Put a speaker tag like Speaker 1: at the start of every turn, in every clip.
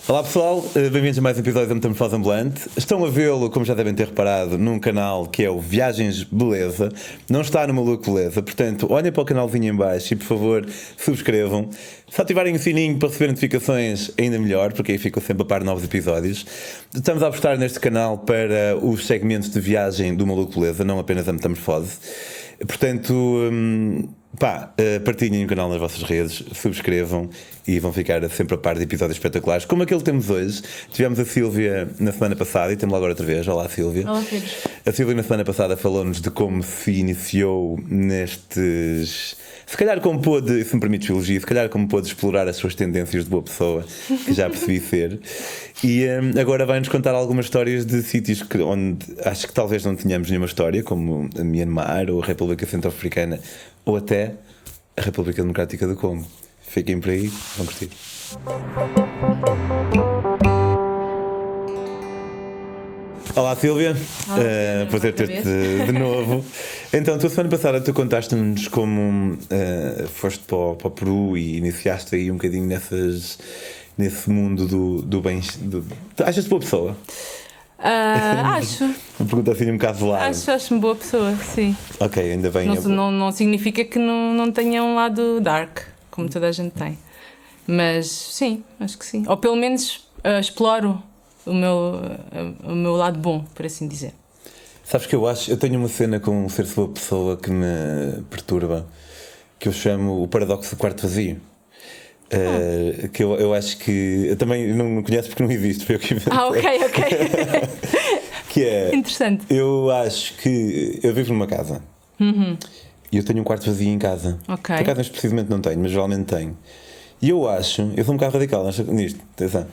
Speaker 1: Olá pessoal, bem-vindos a mais um episódio da Metamorfose Ambulante. Estão a vê-lo, como já devem ter reparado, num canal que é o Viagens Beleza. Não está no Maluco Beleza, portanto olhem para o canalzinho em baixo e por favor subscrevam. Se ativarem o sininho para receber notificações ainda melhor, porque aí ficam sempre a par de novos episódios. Estamos a apostar neste canal para os segmentos de viagem do Maluco Beleza, não apenas a Metamorfose. Portanto, partilhem o canal nas vossas redes, subscrevam e vão ficar sempre a par de episódios espetaculares, como aquele que temos hoje. Tivemos a Sílvia na semana passada e temos lá agora outra vez. Olá, Sílvia.
Speaker 2: Olá, Pedro.
Speaker 1: A Sílvia na semana passada falou-nos de como se iniciou nestes... Se calhar como pôde, se me permite biologia, se calhar como pôde explorar as suas tendências de boa pessoa, que já percebi ser. E agora vai-nos contar algumas histórias de sítios onde acho que talvez não tenhamos nenhuma história, como a Myanmar ou a República Centro-Africana ou até a República Democrática do Congo. Fiquem por aí, vão curtir. Olá Sílvia, prazer ter-te de novo. Então, tu semana passada tu contaste-nos como foste para o Peru e iniciaste aí um bocadinho nesse mundo do bem. Achas-te boa pessoa?
Speaker 2: Acho.
Speaker 1: Uma pergunta assim um bocado de lado.
Speaker 2: Acho-me boa pessoa, sim.
Speaker 1: Ok, ainda bem.
Speaker 2: Não significa que não tenha um lado dark, como toda a gente tem. Mas sim, acho que sim. Ou pelo menos exploro o meu lado bom, por assim dizer.
Speaker 1: Sabes que eu tenho uma cena com ser-se boa pessoa que me perturba, que eu chamo o paradoxo do quarto vazio. Que eu acho que... Eu também não conheço porque não existe. Foi eu que inventei.
Speaker 2: Ok.
Speaker 1: Que é...
Speaker 2: Interessante.
Speaker 1: Eu acho que... Eu vivo numa casa.
Speaker 2: Uhum.
Speaker 1: E eu tenho um quarto vazio em casa.
Speaker 2: Ok.
Speaker 1: Por acaso, neste precisamente não tenho, mas geralmente tenho. E eu acho... Eu sou um bocado radical nisto. Atenção.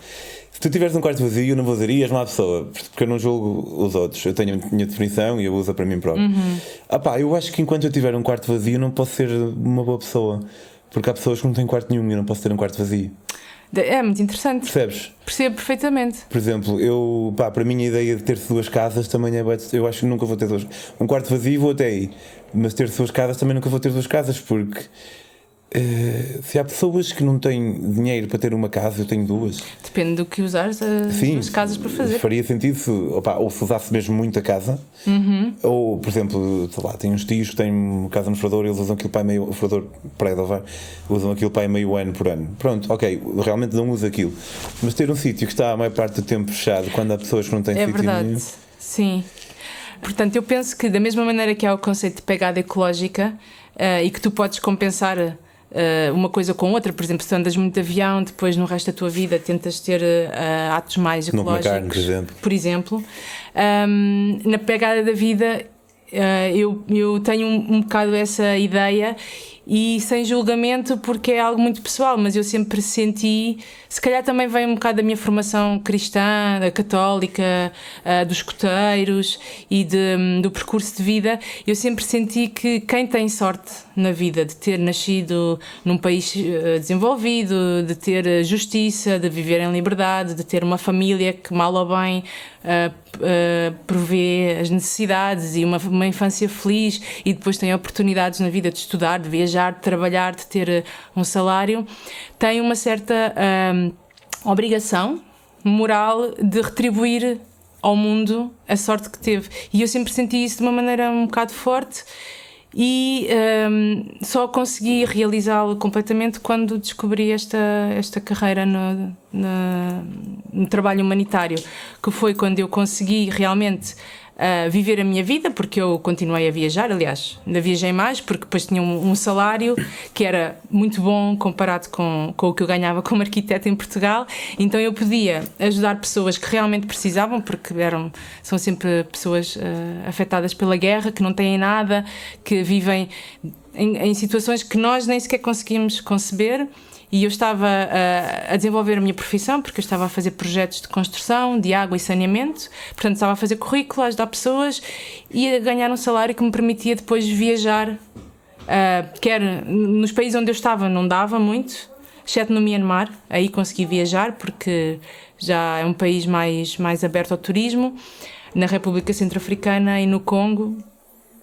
Speaker 1: Se tu tiveres um quarto vazio, eu não vou dizer, és má pessoa, porque eu não julgo os outros. Eu tenho a minha definição e eu uso para mim próprio. Eu acho que enquanto eu tiver um quarto vazio, eu não posso ser uma boa pessoa. Porque há pessoas que não têm quarto nenhum e eu não posso ter um quarto vazio.
Speaker 2: É muito interessante.
Speaker 1: Percebes?
Speaker 2: Percebo perfeitamente.
Speaker 1: Por exemplo, para mim a ideia de ter-se duas casas também é... Eu acho que nunca vou ter duas... Um quarto vazio vou até aí. Mas ter duas casas também nunca vou ter duas casas, porque... se há pessoas que não têm dinheiro para ter uma casa, eu tenho duas.
Speaker 2: Depende do que usares as casas para fazer.
Speaker 1: Faria sentido ou se usasse mesmo muito a casa. Ou, por exemplo, sei lá, tem uns tios que têm uma casa no Frador e eles usam aquilo para meio... O Frador pré-Dovar usam aquilo para meio ano por ano. Pronto, ok, realmente não uso aquilo. Mas ter um sítio que está a maior parte do tempo fechado, quando há pessoas que não têm sítio
Speaker 2: verdade.
Speaker 1: nenhum...
Speaker 2: Sim. Portanto, eu penso que da mesma maneira que há o conceito de pegada ecológica e que tu podes compensar uma coisa com outra, por exemplo, se tu andas muito de avião, depois no resto da tua vida tentas ter atos mais ecológicos,
Speaker 1: carne, por exemplo.
Speaker 2: Na pegada da vida eu tenho um bocado essa ideia e sem julgamento, porque é algo muito pessoal, mas eu sempre senti, se calhar também vem um bocado da minha formação cristã, católica, dos escoteiros e do percurso de vida. Eu sempre senti que quem tem sorte na vida de ter nascido num país desenvolvido, de ter justiça, de viver em liberdade, de ter uma família que mal ou bem provê as necessidades e uma infância feliz, e depois tem oportunidades na vida de estudar, de viajar, de trabalhar, de ter um salário, tem uma certa obrigação moral de retribuir ao mundo a sorte que teve. E eu sempre senti isso de uma maneira um bocado forte e só consegui realizá-lo completamente quando descobri esta carreira no trabalho humanitário, que foi quando eu consegui realmente viver a minha vida, porque eu continuei a viajar. Aliás, ainda viajei mais, porque depois tinha um salário que era muito bom comparado com o que eu ganhava como arquiteta em Portugal. Então eu podia ajudar pessoas que realmente precisavam, porque são sempre pessoas afetadas pela guerra, que não têm nada, que vivem em situações que nós nem sequer conseguimos conceber. E eu estava a desenvolver a minha profissão, porque eu estava a fazer projetos de construção, de água e saneamento. Portanto, estava a fazer currículo, a ajudar pessoas e a ganhar um salário que me permitia depois viajar. Quer nos países onde eu estava não dava muito, exceto no Myanmar. Aí consegui viajar, porque já é um país mais aberto ao turismo. Na República Centro-Africana e no Congo,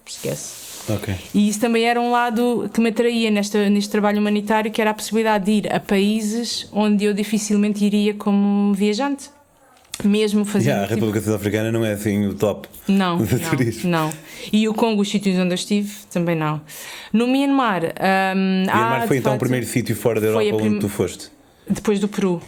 Speaker 2: esquece.
Speaker 1: Ok.
Speaker 2: E isso também era um lado que me atraía neste trabalho humanitário, que era a possibilidade de ir a países onde eu dificilmente iria como viajante. Mesmo fazendo.
Speaker 1: A República Sul-Africana não é assim o top
Speaker 2: Não,
Speaker 1: do turismo.
Speaker 2: não. E o Congo, os sítios onde eu estive, também não. No Myanmar.
Speaker 1: Myanmar foi então o primeiro sítio fora da Europa onde tu foste?
Speaker 2: Depois do Peru.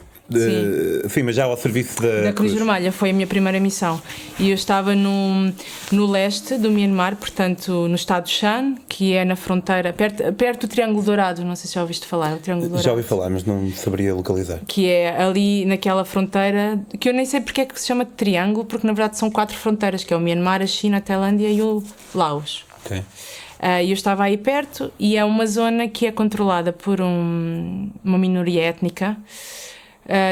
Speaker 1: Sim, mas já ao serviço da
Speaker 2: Cruz Vermelha, foi a minha primeira missão. E eu estava no leste do Myanmar, portanto, no estado de Shan, que é na fronteira, perto do Triângulo Dourado. Não sei se já ouviste falar. O Triângulo Dourado.
Speaker 1: Já ouvi falar, mas não saberia localizar.
Speaker 2: Que é ali naquela fronteira, que eu nem sei porque é que se chama de triângulo, porque na verdade são 4 fronteiras, que é o Myanmar, a China, a Tailândia e o Laos.
Speaker 1: Ok.
Speaker 2: Eu estava aí perto e é uma zona que é controlada por uma minoria étnica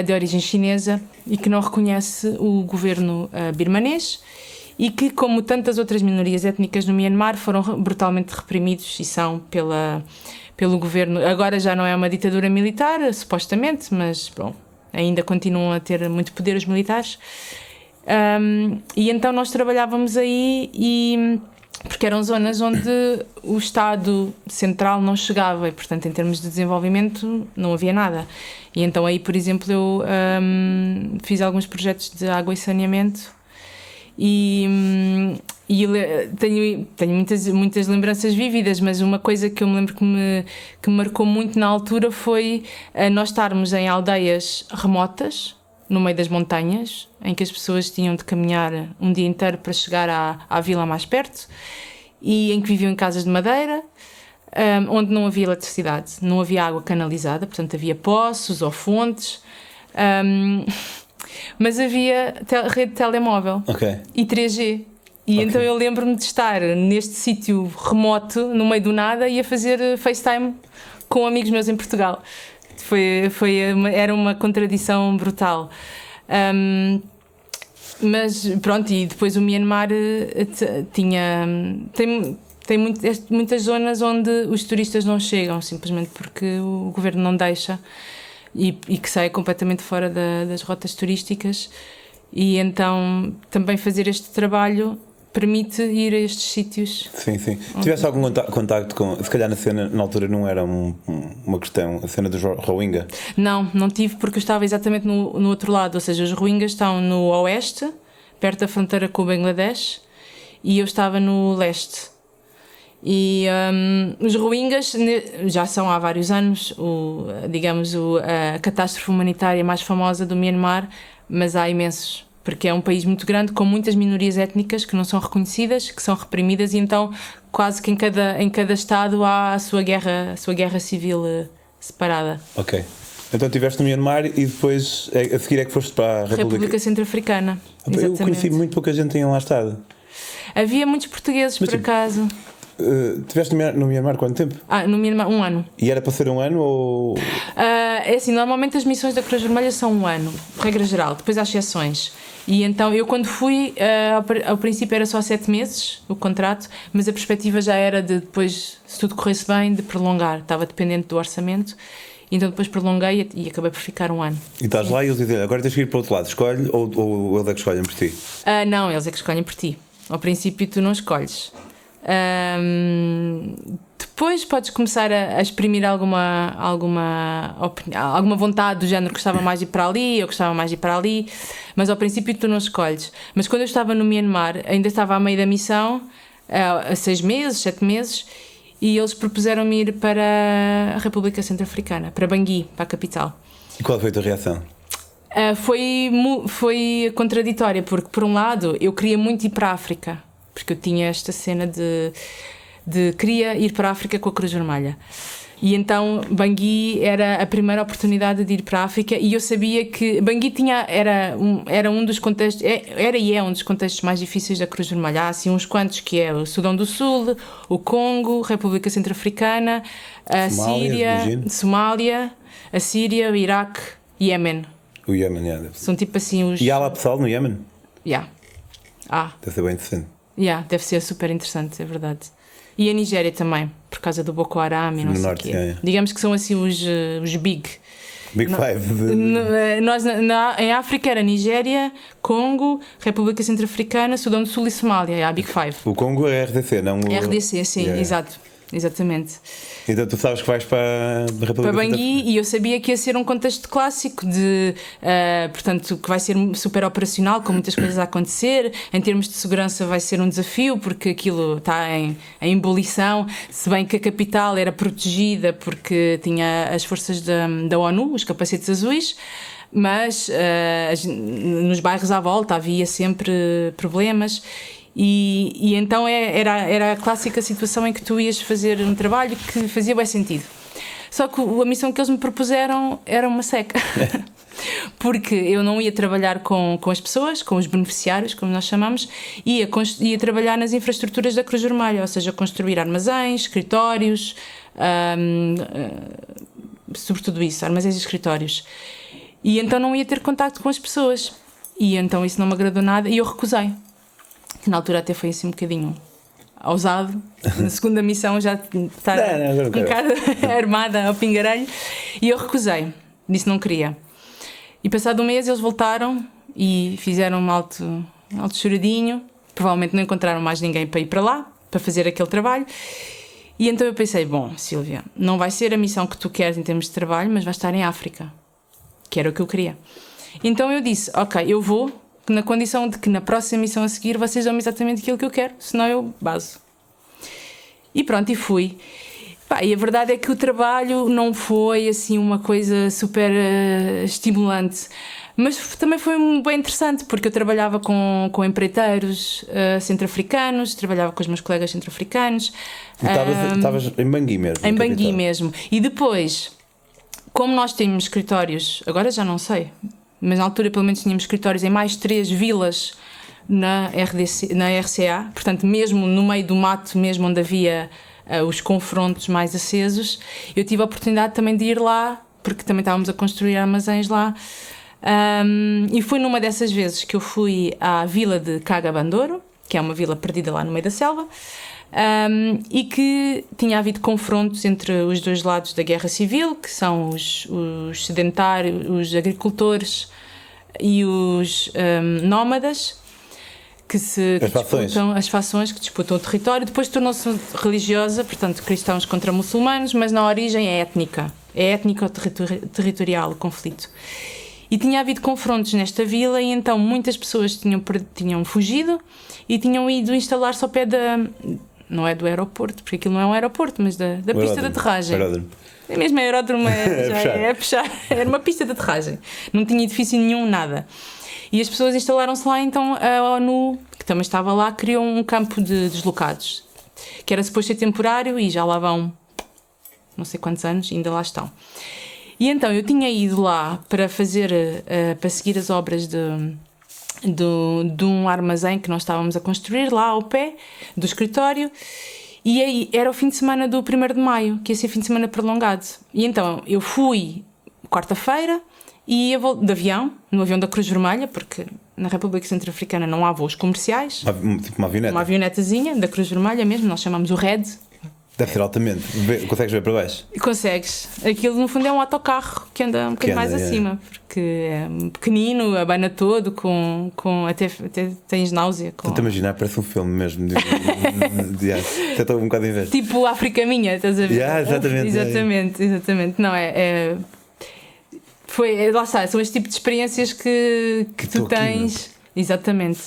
Speaker 2: de origem chinesa e que não reconhece o governo birmanês e que, como tantas outras minorias étnicas no Myanmar, foram brutalmente reprimidos e são pelo governo. Agora já não é uma ditadura militar, supostamente, mas bom, ainda continuam a ter muito poder os militares. E então nós trabalhávamos aí porque eram zonas onde o Estado Central não chegava e, portanto, em termos de desenvolvimento, não havia nada. E então aí, por exemplo, eu fiz alguns projetos de água e saneamento e tenho muitas lembranças vívidas, mas uma coisa que eu me lembro que me marcou muito na altura foi nós estarmos em aldeias remotas, no meio das montanhas, em que as pessoas tinham de caminhar um dia inteiro para chegar à vila mais perto e em que viviam em casas de madeira, onde não havia eletricidade, não havia água canalizada, portanto havia poços ou fontes, mas havia rede de telemóvel e 3G. E então eu lembro-me de estar neste sítio remoto, no meio do nada, e a fazer FaceTime com amigos meus em Portugal. Era uma contradição brutal. Mas pronto, e depois o Myanmar tem muitas zonas onde os turistas não chegam, simplesmente porque o governo não deixa e que sai completamente fora das rotas turísticas. E então também fazer este trabalho permite ir a estes sítios.
Speaker 1: Sim. Tiveste algum contacto com... Se calhar na cena, na altura não era uma questão, a cena dos Rohingya?
Speaker 2: Não tive, porque eu estava exatamente no outro lado, ou seja, os Rohingyas estão no oeste, perto da fronteira com o Bangladesh, e eu estava no leste. E os Rohingyas já são há vários anos, a catástrofe humanitária mais famosa do Myanmar, mas há imensos. Porque é um país muito grande, com muitas minorias étnicas que não são reconhecidas, que são reprimidas, e então quase que em cada estado há a sua guerra civil separada.
Speaker 1: Ok. Então estiveste no Myanmar e depois, a seguir é que foste para a
Speaker 2: República Centro-Africana.
Speaker 1: Eu conheci muito pouca gente que tinha lá estado.
Speaker 2: Havia muitos portugueses, por acaso.
Speaker 1: Estiveste no Myanmar quanto tempo?
Speaker 2: No Myanmar 1 ano.
Speaker 1: E era para ser 1 ano ou...?
Speaker 2: É assim, normalmente as missões da Cruz Vermelha são 1 ano, regra geral, depois há exceções. E então eu quando fui, ao princípio era só 7 meses o contrato, mas a perspectiva já era de depois, se tudo corresse bem, de prolongar. Estava dependente do orçamento, então depois prolonguei e acabei por ficar 1 ano. E
Speaker 1: estás lá e eles dizem, agora tens que ir para o outro lado, escolhe ou eles é que escolhem por ti?
Speaker 2: Não, eles é que escolhem por ti. Ao princípio tu não escolhes. Depois podes começar a exprimir alguma vontade do género, gostava mais de ir para ali, eu gostava mais de ir para ali, mas ao princípio tu não escolhes. Mas quando eu estava no Myanmar, ainda estava a meio da missão, há 6 meses, 7 meses, e eles propuseram-me ir para a República Centro-Africana, para Bangui, para a capital.
Speaker 1: E qual foi a tua reação?
Speaker 2: Foi contraditória, porque por um lado eu queria muito ir para a África, porque eu tinha esta cena de queria ir para a África com a Cruz Vermelha. E então Bangui era a primeira oportunidade de ir para a África, e eu sabia que Bangui era um dos contextos, é um dos contextos mais difíceis da Cruz Vermelha. Há assim uns quantos, que é o Sudão do Sul, o Congo, República Centro-Africana, a Síria, Somália, a Síria, o Iraque, Iémen.
Speaker 1: O Iémen,
Speaker 2: são tipo assim os...
Speaker 1: E há lá pessoal no Iémen?
Speaker 2: Deve
Speaker 1: ser bem interessante.
Speaker 2: Deve ser super interessante, é verdade. E a Nigéria também, por causa do Boko Haram e não sei o quê. Digamos que são assim os big.
Speaker 1: Big Five.
Speaker 2: Nós, em África era Nigéria, Congo, República Centro-Africana, Sudão do Sul e Somália, é a Big Five.
Speaker 1: O Congo é RDC, não o...
Speaker 2: RDC, sim, exato. Exatamente.
Speaker 1: Então tu sabes que vais para a República
Speaker 2: Para Bangui, e eu sabia que ia ser um contexto clássico de, portanto, que vai ser super operacional, com muitas coisas a acontecer. Em termos de segurança vai ser um desafio, porque aquilo está em ebulição, se bem que a capital era protegida porque tinha as forças da ONU, os capacetes azuis, mas nos bairros à volta havia sempre problemas. E então era a clássica situação em que tu ias fazer um trabalho que fazia bem sentido. Só que a missão que eles me propuseram era uma seca. Porque eu não ia trabalhar com as pessoas, com os beneficiários, como nós chamamos, ia trabalhar nas infraestruturas da Cruz Vermelha, ou seja, construir armazéns, escritórios, sobretudo isso, armazéns e escritórios. E então não ia ter contacto com as pessoas. E então isso não me agradou nada e eu recusei. Que na altura até foi assim um bocadinho ousado, na segunda missão já estar com cara armada ao pingarelho, e eu recusei, disse não queria. E passado um mês eles voltaram e fizeram um alto choradinho, provavelmente não encontraram mais ninguém para ir para lá, para fazer aquele trabalho, e então eu pensei, bom, Sílvia, não vai ser a missão que tu queres em termos de trabalho, mas vai estar em África, que era o que eu queria. Então eu disse, ok, eu vou, na condição de que na próxima missão a seguir vocês dão-me exatamente aquilo que eu quero, senão eu baso. E pronto, e fui. E a verdade é que o trabalho não foi assim uma coisa super estimulante, mas também foi bem interessante, porque eu trabalhava com empreiteiros centro-africanos, trabalhava com os meus colegas centro-africanos.
Speaker 1: Estavas em Bangui mesmo?
Speaker 2: Em Bangui mesmo. E depois, como nós tínhamos escritórios, agora já não sei, mas na altura pelo menos tínhamos escritórios em mais 3 vilas na RCA, portanto mesmo no meio do mato, mesmo onde havia os confrontos mais acesos, eu tive a oportunidade também de ir lá, porque também estávamos a construir armazéns lá, e foi numa dessas vezes que eu fui à vila de Cagabandoro, que é uma vila perdida lá no meio da selva, e que tinha havido confrontos entre os dois lados da guerra civil, que são os sedentários, os agricultores e os nómadas, que se disputam, as fações que disputam o território. Depois tornou-se religiosa, portanto cristãos contra muçulmanos, mas na origem é étnico-territorial o conflito. E tinha havido confrontos nesta vila, e então muitas pessoas tinham fugido e tinham ido instalar-se ao pé não é do aeroporto, porque aquilo não é um aeroporto, mas da pista de aterragem. É mesmo aeródromo, é puxar. Era uma pista de aterragem. Não tinha edifício nenhum, nada. E as pessoas instalaram-se lá, então a ONU, que também estava lá, criou um campo de deslocados, que era suposto ser temporário, e já lá vão não sei quantos anos, ainda lá estão. E então eu tinha ido lá para seguir as obras de um armazém que nós estávamos a construir lá ao pé do escritório, e aí era o fim de semana do 1º de maio, que ia ser fim de semana prolongado. E então eu fui quarta-feira e ia de avião, no avião da Cruz Vermelha, porque na República Centro-Africana não há voos comerciais.
Speaker 1: Tipo uma avioneta?
Speaker 2: Uma avionetazinha da Cruz Vermelha mesmo, nós chamamos o RED.
Speaker 1: Deve ser altamente. Consegues ver para baixo?
Speaker 2: Consegues. Aquilo no fundo é um autocarro que anda um bocadinho mais acima, porque é pequenino, abana todo, até tens náusea.
Speaker 1: Estou-te a imaginar, parece um filme mesmo. Até estou um bocado em inveja.
Speaker 2: Tipo África Minha, estás a ver? Exatamente. Não, lá está, são este tipo de experiências que tu tens. Exatamente.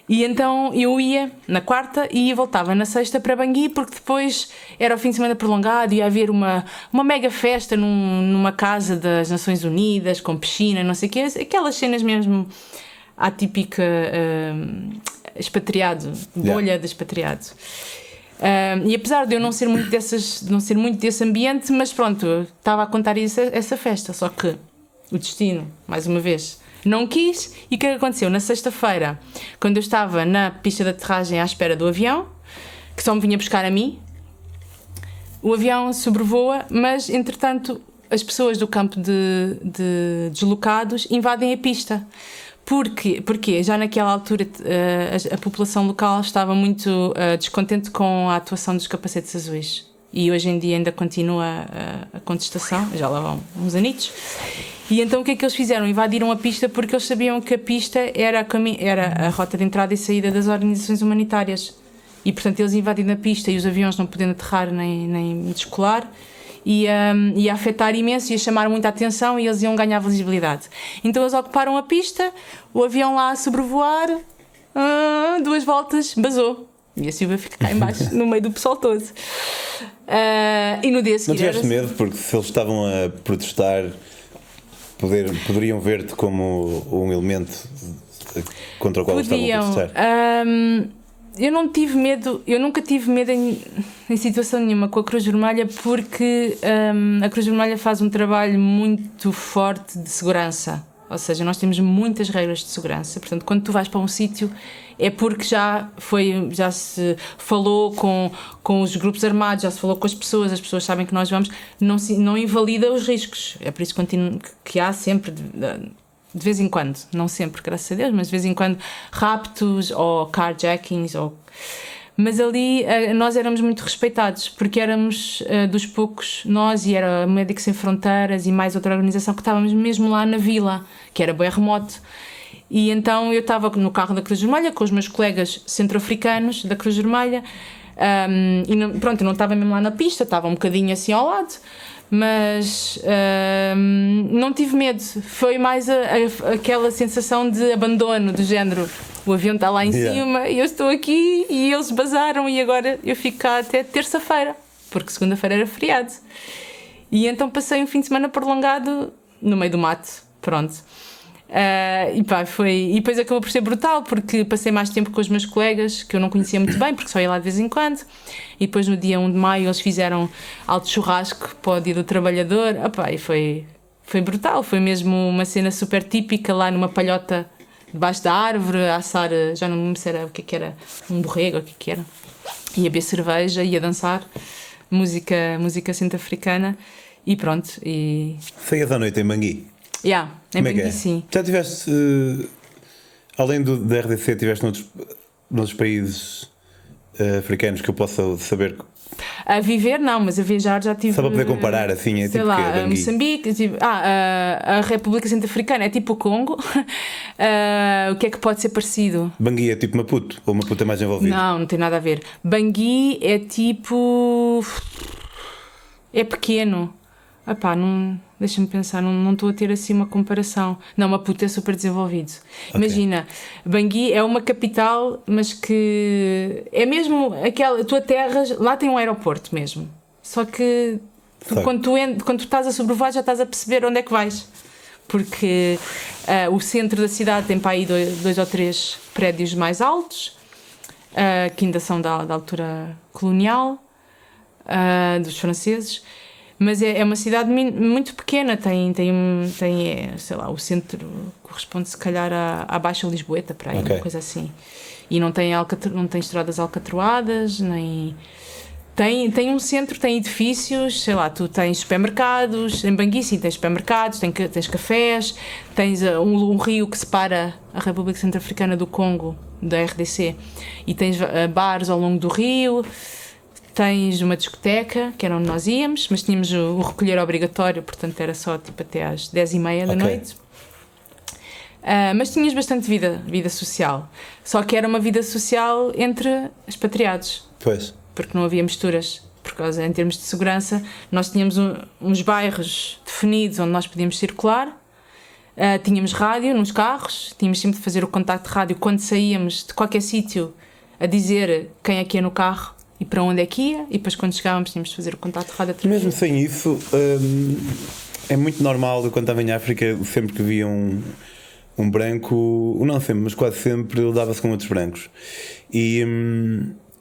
Speaker 2: E então eu ia na quarta e voltava na sexta para Bangui, porque depois era o fim de semana prolongado e ia haver uma mega festa numa casa das Nações Unidas, com piscina, não sei o quê, aquelas cenas mesmo atípica, expatriado, bolha de expatriado. E apesar de eu não ser muito desse ambiente, mas pronto, estava a contar essa festa, só que o destino, mais uma vez, não quis. E o que aconteceu? Na sexta-feira, quando eu estava na pista de aterragem à espera do avião, que só me vinha buscar a mim, o avião sobrevoa, mas entretanto as pessoas do campo de deslocados invadem a pista. Porque já naquela altura a população local estava muito descontente com a atuação dos capacetes azuis e hoje em dia ainda continua a contestação, já lá vão uns anitos. E então o que é que eles fizeram? Invadiram a pista porque eles sabiam que a pista era a rota de entrada e saída das organizações humanitárias. E portanto eles invadiram a pista e os aviões não podendo aterrar nem descolar, ia afetar imenso, ia chamar muita atenção e eles iam ganhar visibilidade. Então eles ocuparam a pista, o avião lá a sobrevoar, 2 voltas, basou. E a Silvia fica cá em baixo, no meio do pessoal todo. E no dia seguinte...
Speaker 1: Não tiveste medo porque se eles estavam a protestar... poderiam ver-te como um elemento contra o qual estavam a protestar?
Speaker 2: Eu não tive medo, eu nunca tive medo em situação nenhuma com a Cruz Vermelha, porque a Cruz Vermelha faz um trabalho muito forte de segurança. Ou seja, nós temos muitas regras de segurança. Portanto, quando tu vais para um sítio é porque já se falou com os grupos armados, já se falou com as pessoas sabem que nós vamos, não invalida os riscos. É por isso que há sempre, de vez em quando, não sempre, graças a Deus, mas de vez em quando, raptos ou carjackings. Mas ali nós éramos muito respeitados, porque éramos dos poucos, nós e era Médicos Sem Fronteiras e mais outra organização, que estávamos mesmo lá na vila, que era bem remoto. E então eu estava no carro da Cruz Vermelha com os meus colegas centro-africanos da Cruz Vermelha, e pronto, eu não estava mesmo lá na pista, estava um bocadinho assim ao lado, mas não tive medo. Foi mais aquela sensação de abandono, do género, o avião está lá em cima e eu estou aqui e eles basaram e agora eu fico cá até terça-feira, porque segunda-feira era feriado. E então passei um fim de semana prolongado no meio do mato, pronto. E depois acabou por ser brutal, porque passei mais tempo com os meus colegas que eu não conhecia muito bem, porque só ia lá de vez em quando. E depois no dia 1 de maio eles fizeram alto churrasco para o Dia do Trabalhador. E foi brutal, foi mesmo uma cena super típica lá numa palhota debaixo da árvore, a assar, já não me lembro se era o que era, um borrego, o que era, e a beber cerveja e a dançar música centro-africana. E pronto.
Speaker 1: Feias à noite em Bangui?
Speaker 2: Em Bangui, sim.
Speaker 1: Já tiveste, além da RDC, tiveste noutros países africanos que eu possa saber?
Speaker 2: A viver não, mas a viajar já tive.
Speaker 1: Só para poder comparar, assim, é
Speaker 2: sei
Speaker 1: tipo
Speaker 2: lá,
Speaker 1: que é
Speaker 2: Moçambique, a República Centro-Africana é tipo o Congo. O que é que pode ser parecido?
Speaker 1: Bangui é tipo Maputo, ou Maputo é mais envolvido?
Speaker 2: Não tem nada a ver. Bangui é tipo... é pequeno. Não, deixa-me pensar, não estou a ter assim uma comparação. Não, Maputo é super desenvolvido. Okay. Imagina, Bangui é uma capital, mas que é mesmo aquela, tua terra, lá tem um aeroporto mesmo. Só que quando tu estás a sobrevoar já estás a perceber onde é que vais. Porque o centro da cidade tem para aí 2 ou 3 prédios mais altos, que ainda são da altura colonial, dos franceses. Mas é uma cidade muito pequena, tem sei lá, o centro corresponde se calhar à Baixa Lisboeta, para aí, uma coisa assim. E não tem estradas alcatroadas, nem... Tem um centro, tem edifícios, sei lá, tu tens supermercados, em Bangui sim, tens supermercados, tens cafés, tens um rio que separa a República Centro-Africana do Congo, da RDC, e tens bares ao longo do rio. Tens uma discoteca, que era onde nós íamos, mas tínhamos o recolher obrigatório, portanto era só tipo até às 10h30 da noite. Mas tinhas bastante vida social. Só que era uma vida social entre expatriados.
Speaker 1: Pois.
Speaker 2: Porque não havia misturas. Por causa, em termos de segurança, nós tínhamos uns bairros definidos onde nós podíamos circular. Tínhamos rádio nos carros, tínhamos sempre de fazer o contacto de rádio quando saíamos de qualquer sítio, a dizer quem é que ia no carro e para onde é que ia, e depois quando chegávamos tínhamos de fazer o contacto de rádio.
Speaker 1: Mesmo sem isso, é muito normal, eu quando estava em África, sempre que via um branco, não sempre, mas quase sempre, ele dava-se com outros brancos. E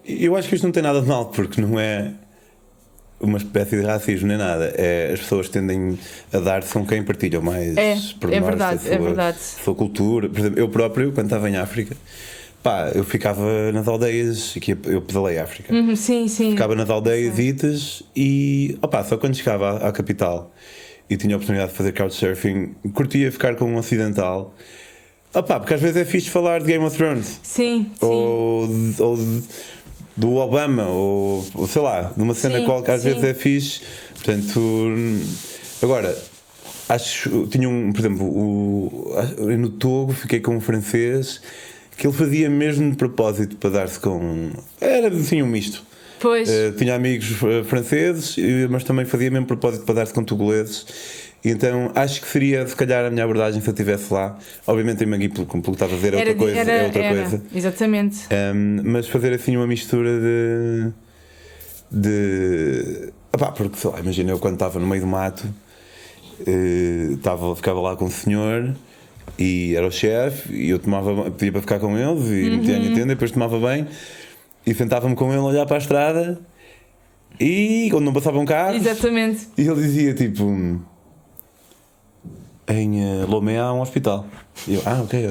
Speaker 1: eu acho que isto não tem nada de mal, porque não é uma espécie de racismo nem nada. As pessoas tendem a dar-se com quem partilham mais pormenores da sua cultura. Por exemplo, eu próprio, quando estava em África, eu ficava nas aldeias, eu pedalei a África.
Speaker 2: Sim.
Speaker 1: Ficava nas aldeias e só quando chegava à capital e tinha a oportunidade de fazer couchsurfing, curtia ficar com um ocidental. Porque às vezes é fixe falar de Game of Thrones.
Speaker 2: Sim.
Speaker 1: Ou do Obama, ou sei lá, de uma cena
Speaker 2: Sim,
Speaker 1: qualquer, às
Speaker 2: sim.
Speaker 1: vezes é fixe. Portanto, agora, acho, tinha por exemplo, eu no Togo fiquei com um francês que ele fazia mesmo de propósito para dar-se com. Era assim um misto.
Speaker 2: Pois.
Speaker 1: Tinha amigos franceses, mas também fazia mesmo de propósito para dar-se com togoleses. Então acho que seria, se calhar, a minha abordagem se eu estivesse lá. Obviamente em Magui, como que estava a dizer, é outra coisa. É outra coisa.
Speaker 2: Exatamente.
Speaker 1: Mas fazer assim uma mistura de. Porque sei lá, imagina eu quando estava no meio do mato, ficava lá com o senhor e era o chefe, e eu pedia para ficar com eles e metia a tenda, e depois tomava bem e sentava-me com ele a olhar para a estrada e quando não passavam carros.
Speaker 2: Exatamente.
Speaker 1: E ele dizia tipo. Em Lomé há um hospital. E eu, ok.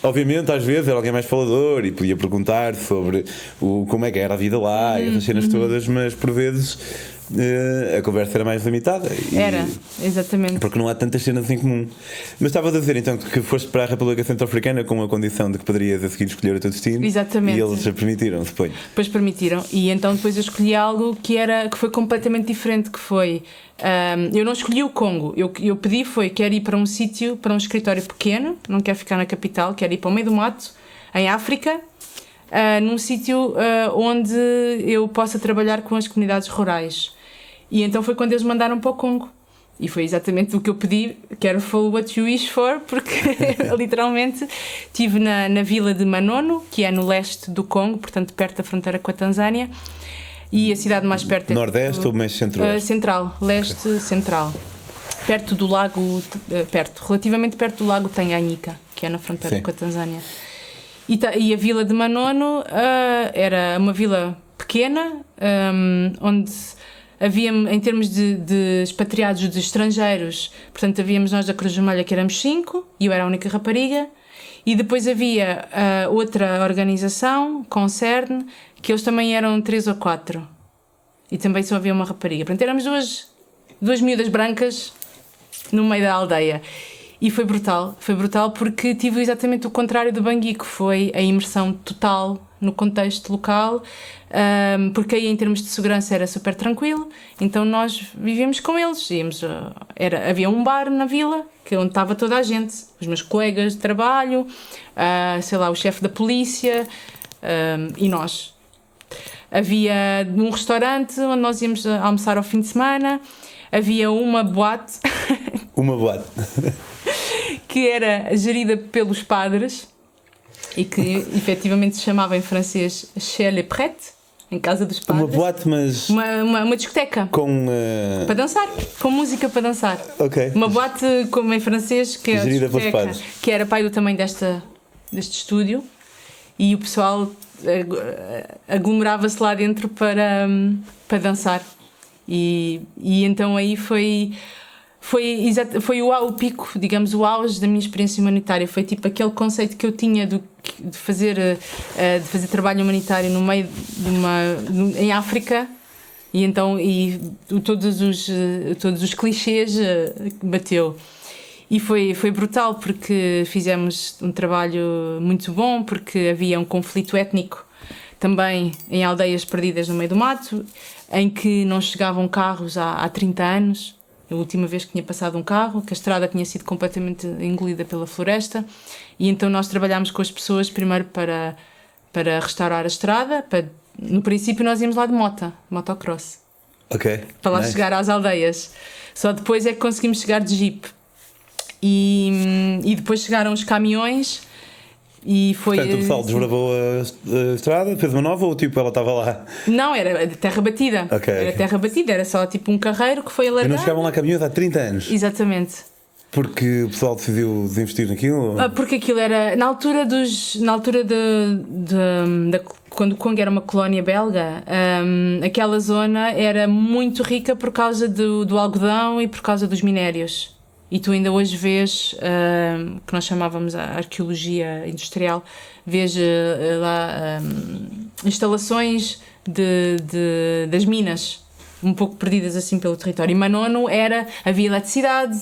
Speaker 1: Obviamente, às vezes era alguém mais falador e podia perguntar sobre como é que era a vida lá e essas cenas todas, mas por vezes a conversa era mais limitada.
Speaker 2: Era, exatamente.
Speaker 1: Porque não há tantas cenas em comum. Mas estavas a dizer então que foste para a República Centro-Africana com a condição de que poderias a seguir escolher o teu destino.
Speaker 2: Exatamente.
Speaker 1: E eles permitiram, suponho.
Speaker 2: Depois permitiram. E então depois eu escolhi algo que foi completamente diferente, que foi... eu não escolhi o Congo. Eu pedi quero ir para um sítio, para um escritório pequeno, não quero ficar na capital, quero ir para o meio do mato, em África, num sítio onde eu possa trabalhar com as comunidades rurais. E então foi quando eles mandaram para o Congo. E foi exatamente o que eu pedi, careful what you wish for, porque literalmente estive na vila de Manono, que é no leste do Congo, portanto perto da fronteira com a Tanzânia, e a cidade mais perto é...
Speaker 1: Nordeste ou mais centro-oeste?
Speaker 2: Central, leste central. Perto do lago, relativamente perto do lago Tanganyika, que é na fronteira com a Tanzânia. E a vila de Manono era uma vila pequena, onde havia, em termos de expatriados, de estrangeiros, portanto havíamos nós da Cruz Vermelha que éramos 5, e eu era a única rapariga, e depois havia outra organização, Concern, que eles também eram 3 ou 4, e também só havia uma rapariga. Portanto éramos duas miúdas brancas no meio da aldeia. E foi brutal porque tive exatamente o contrário do Bangui, que foi a imersão total no contexto local, porque aí em termos de segurança era super tranquilo, então nós vivíamos com eles, havia um bar na vila, onde estava toda a gente, os meus colegas de trabalho, o chefe da polícia, e nós. Havia um restaurante onde nós íamos almoçar ao fim de semana, havia uma boate...
Speaker 1: Uma boate...
Speaker 2: que era gerida pelos padres e que efetivamente se chamava em francês Chez les Prêtres, em casa dos padres.
Speaker 1: Uma boate, mas...
Speaker 2: Uma discoteca.
Speaker 1: Com...
Speaker 2: Para dançar, com música para dançar.
Speaker 1: Ok.
Speaker 2: Uma boate, como em francês, que é
Speaker 1: gerida pelos padres.
Speaker 2: Que era pai do tamanho deste estúdio, e o pessoal aglomerava-se lá dentro para dançar. E então aí foi o pico, digamos, o auge da minha experiência humanitária. Foi tipo aquele conceito que eu tinha de fazer trabalho humanitário no meio em África, e então todos os clichês bateu. E foi brutal, porque fizemos um trabalho muito bom, porque havia um conflito étnico também em aldeias perdidas no meio do mato, em que não chegavam carros há 30 anos. A última vez que tinha passado um carro, que a estrada tinha sido completamente engolida pela floresta, e então nós trabalhámos com as pessoas primeiro para restaurar a estrada. No princípio nós íamos lá de motocross, para lá chegar às aldeias. Só depois é que conseguimos chegar de jeep, e depois chegaram os caminhões. E foi,
Speaker 1: portanto, o pessoal desbravou a estrada, fez uma nova, ou tipo ela estava lá?
Speaker 2: Não, era terra batida. Era terra batida, era só tipo um carreiro que foi alargado.
Speaker 1: E não chegavam lá caminhões há 30 anos?
Speaker 2: Exatamente.
Speaker 1: Porque o pessoal decidiu desinvestir naquilo?
Speaker 2: Porque aquilo era na altura quando o Congo era uma colónia belga, aquela zona era muito rica por causa do algodão e por causa dos minérios. E tu ainda hoje vês, que nós chamávamos a arqueologia industrial, vês lá instalações das minas um pouco perdidas assim pelo território. E Manono havia eletricidade,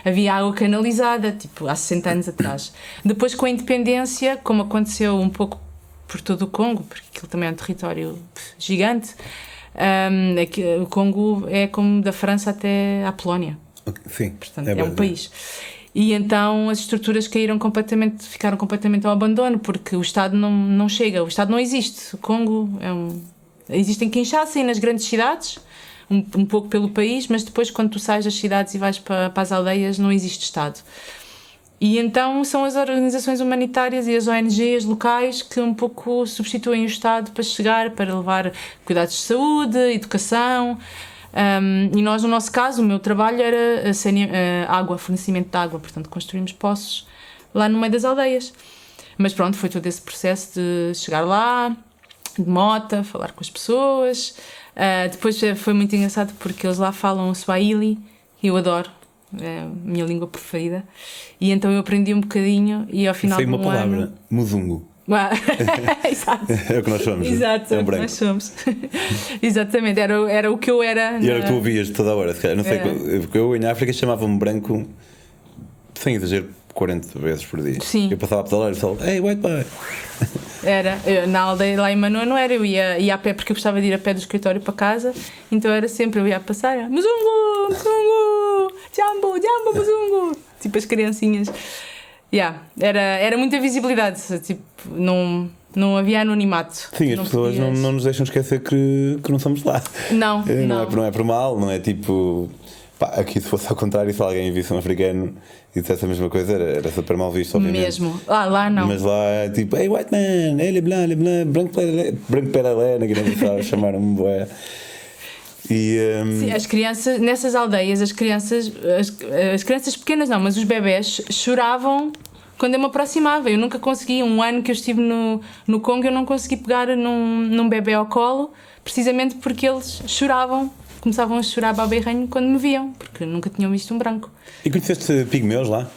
Speaker 2: havia água canalizada, tipo, há 60 anos atrás. Depois, com a independência, como aconteceu um pouco por todo o Congo, porque aquilo também é um território gigante, o Congo é como da França até à Polónia.
Speaker 1: Sim,
Speaker 2: portanto, é um país. E então as estruturas ficaram completamente ao abandono, porque o Estado não chega, o Estado não existe. O Congo existe em Kinshasa e nas grandes cidades, um pouco pelo país, mas depois quando tu sais das cidades e vais para as aldeias não existe Estado. E então são as organizações humanitárias e as ONGs locais que um pouco substituem o Estado para levar cuidados de saúde, educação. E nós, no nosso caso, o meu trabalho era fornecimento de água, portanto construímos poços lá no meio das aldeias. Mas pronto, foi todo esse processo de chegar lá, de mota, falar com as pessoas. Depois foi muito engraçado porque eles lá falam o Swahili, e eu adoro, é a minha língua preferida. E então eu aprendi um bocadinho e ao final de um ano...
Speaker 1: uma palavra, muzungu.
Speaker 2: Exato.
Speaker 1: É o que nós somos.
Speaker 2: Exato,
Speaker 1: é um
Speaker 2: branco. Nós somos. Exatamente, era o que eu era.
Speaker 1: E era o que tu ouvias toda a hora, se calhar. Não sei, porque eu em África chamava-me branco, sem exagero, 40 vezes por dia.
Speaker 2: Sim.
Speaker 1: Eu passava a pedalar e falava, hey, white boy.
Speaker 2: Na aldeia lá em Manono eu ia a pé, porque eu gostava de ir a pé do escritório para casa, então era sempre, eu ia a passar, Muzungu, Muzungu, Jambo, Muzungu, tipo as criancinhas. Era muita visibilidade, tipo, não havia anonimato.
Speaker 1: Sim, as pessoas não nos deixam esquecer que não somos lá.
Speaker 2: Não.
Speaker 1: Não é por mal, não é tipo... aqui se fosse ao contrário, se alguém visse um africano e dissesse a mesma coisa, era super mal visto, obviamente.
Speaker 2: Mesmo. Lá não.
Speaker 1: Mas lá é tipo, hey white man, ele blá, branco peralé, ninguém sabe, chamaram-me boé.
Speaker 2: Sim, as crianças, nessas aldeias, as crianças pequenas não, mas os bebés choravam quando eu me aproximava. Eu nunca consegui, um ano que eu estive no Congo, eu não consegui pegar num bebé ao colo, precisamente porque eles começavam a chorar baberranho quando me viam, porque nunca tinham visto um branco.
Speaker 1: E conheceste pigmeus lá?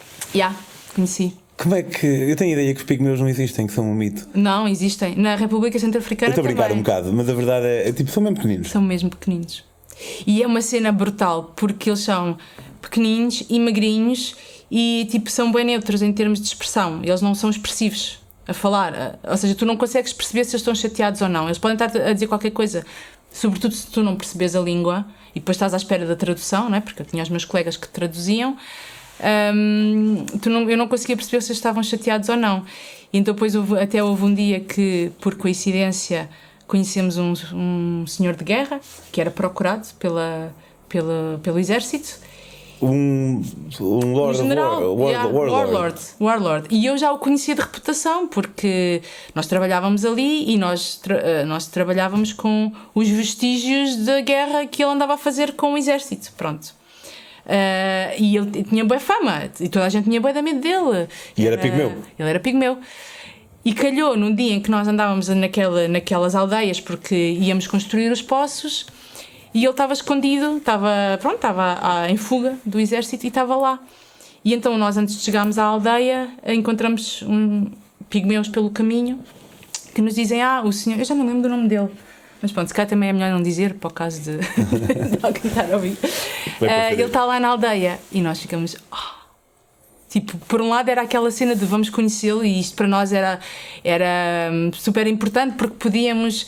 Speaker 2: Conheci.
Speaker 1: Como é que... Eu tenho a ideia que os pigmeus não existem, que são um mito.
Speaker 2: Não, existem. Na República Centro-Africana também.
Speaker 1: Eu estou a brincar um bocado, mas a verdade é tipo, são mesmo pequeninos.
Speaker 2: São mesmo pequeninos. E é uma cena brutal, porque eles são pequeninos e magrinhos e tipo, são bem neutros em termos de expressão. Eles não são expressivos a falar. Ou seja, tu não consegues perceber se eles estão chateados ou não. Eles podem estar a dizer qualquer coisa, sobretudo se tu não percebes a língua e depois estás à espera da tradução, não é? Porque eu tinha os meus colegas que traduziam. Eu não conseguia perceber se eles estavam chateados ou não. E então depois até houve um dia que, por coincidência, conhecemos um senhor de guerra que era procurado pelo exército.
Speaker 1: Um
Speaker 2: Warlord. E eu já o conhecia de reputação, porque nós trabalhávamos ali e nós trabalhávamos com os vestígios da guerra que ele andava a fazer com o exército. Pronto. E ele tinha boa fama e toda a gente tinha boa medo dele.
Speaker 1: E era pigmeu.
Speaker 2: Ele era pigmeu. E calhou num dia em que nós andávamos naquelas aldeias porque íamos construir os poços e ele estava escondido, estava em fuga do exército e estava lá. E então nós, antes de chegarmos à aldeia, encontramos pigmeus pelo caminho que nos dizem, o senhor, eu já não lembro do nome dele, mas pronto, se calhar também é melhor não dizer para o caso de alguém estar a ouvir. Ele está lá na aldeia e nós ficamos... Tipo, por um lado era aquela cena de vamos conhecê-lo e isto para nós era super importante porque podíamos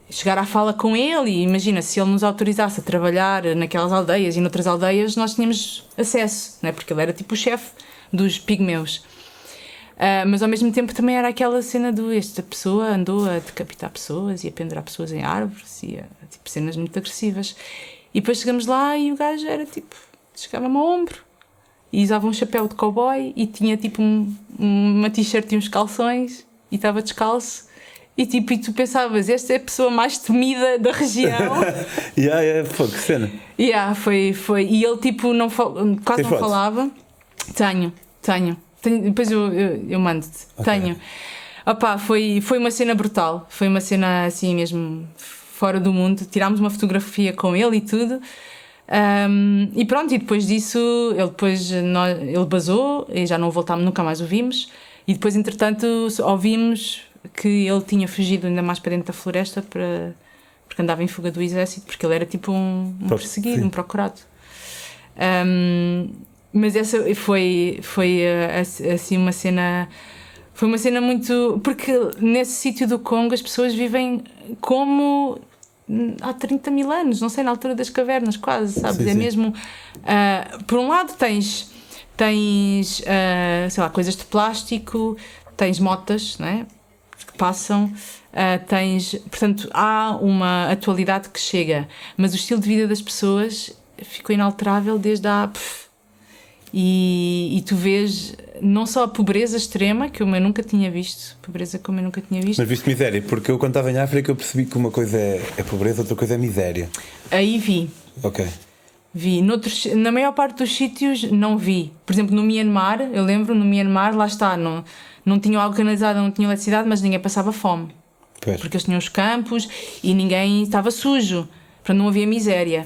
Speaker 2: chegar à fala com ele e imagina, se ele nos autorizasse a trabalhar naquelas aldeias e noutras aldeias nós tínhamos acesso, não é? Porque ele era tipo o chefe dos pigmeus. Mas ao mesmo tempo também era aquela cena esta pessoa andou a decapitar pessoas e a pendurar pessoas em árvores e tipo cenas muito agressivas. E depois chegamos lá e o gajo era tipo, chegava-me ao ombro e usava um chapéu de cowboy e tinha tipo uma t-shirt e uns calções e estava descalço e tu pensavas, esta é a pessoa mais temida da região.
Speaker 1: Que cena.
Speaker 2: Foi. E ele tipo quase não falava. Tenho. Depois eu mando-te. Okay. Tenho. Foi uma cena brutal. Foi uma cena assim mesmo fora do mundo. Tirámos uma fotografia com ele e tudo. E pronto, e depois disso ele basou e já não voltámos, nunca mais o vimos. E depois entretanto ouvimos que ele tinha fugido ainda mais para dentro da floresta porque porque andava em fuga do exército, porque ele era tipo um perseguido,
Speaker 1: sim.
Speaker 2: um procurado. Mas essa foi assim uma cena. Foi uma cena muito. Porque nesse sítio do Congo as pessoas vivem como há 30 mil anos, não sei, na altura das cavernas, quase, sabes?
Speaker 1: Sim,
Speaker 2: É
Speaker 1: sim.
Speaker 2: mesmo. Por um lado tens sei lá, coisas de plástico, tens motas, não é? Que passam, portanto, há uma atualidade que chega, mas o estilo de vida das pessoas ficou inalterável desde há. E tu vês não só a pobreza extrema, que eu nunca tinha visto, pobreza como eu nunca tinha visto.
Speaker 1: Mas viste miséria, porque eu quando estava em África eu percebi que uma coisa é pobreza, outra coisa é miséria.
Speaker 2: Aí vi.
Speaker 1: Ok.
Speaker 2: Na maior parte dos sítios não vi. Por exemplo, no Myanmar, eu lembro, no Myanmar, lá está, não tinham água canalizada, não tinham eletricidade, mas ninguém passava fome.
Speaker 1: Pois.
Speaker 2: Porque eles tinham os campos e ninguém estava sujo, portanto não havia miséria.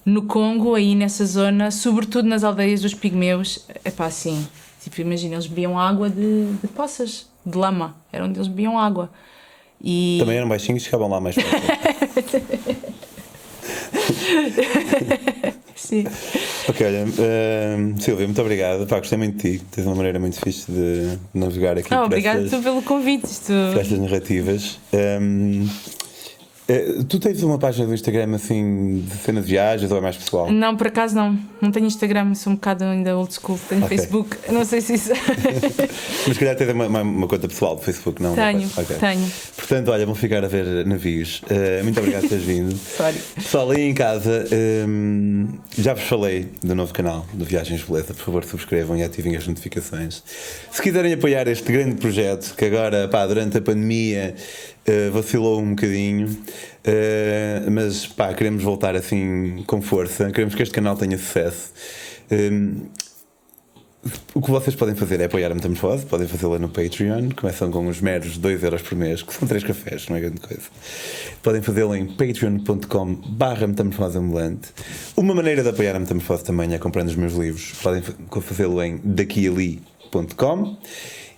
Speaker 2: No Congo, aí nessa zona, sobretudo nas aldeias dos pigmeus, é pá, assim, tipo, imagina, eles bebiam água de poças, de lama, era onde eles bebiam água. E...
Speaker 1: Também eram baixinhos e chegavam lá mais perto.
Speaker 2: Sim.
Speaker 1: Ok, olha, Silvia, muito obrigado. Pá, gostei muito de ti. Tens uma maneira muito fixe de navegar aqui por
Speaker 2: Obrigado
Speaker 1: estas,
Speaker 2: pelo convite.
Speaker 1: por estas narrativas. Tu tens uma página do Instagram assim de cenas de viagens ou é mais pessoal?
Speaker 2: Não, por acaso não tenho Instagram, sou um bocado ainda old school, tenho
Speaker 1: Ok.
Speaker 2: Facebook, não sei se isso...
Speaker 1: Mas se calhar tens uma conta pessoal do Facebook, não?
Speaker 2: Tenho.
Speaker 1: Portanto, olha, vão ficar a ver navios. Muito obrigado por teres vindo.
Speaker 2: Sorry.
Speaker 1: Pessoal, aí em casa, já vos falei do novo canal do Viagens Beleza. Por favor, subscrevam e ativem as notificações. Se quiserem apoiar este grande projeto, que agora, pá, durante a pandemia vacilou um bocadinho, mas pá, queremos voltar assim com força, queremos que este canal tenha sucesso. O que vocês podem fazer é apoiar a Metamorfose, podem fazê-la no Patreon, começam com os meros 2€ por mês, que são 3 cafés, não é grande coisa. Podem fazê-lo em patreon.com/metamorfoseambulante. Uma maneira de apoiar a Metamorfose também é comprando os meus livros, podem fazê-lo em daquiali.com.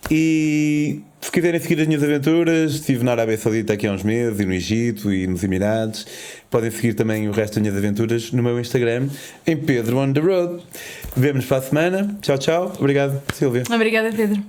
Speaker 1: E se quiserem seguir as minhas aventuras, estive na Arábia Saudita aqui há uns meses, e no Egito e nos Emirados. Podem seguir também o resto das minhas aventuras no meu Instagram, em Pedro on the Road. Vemo-nos para a semana. Tchau, tchau. Obrigado, Silvia.
Speaker 2: Obrigada, Pedro.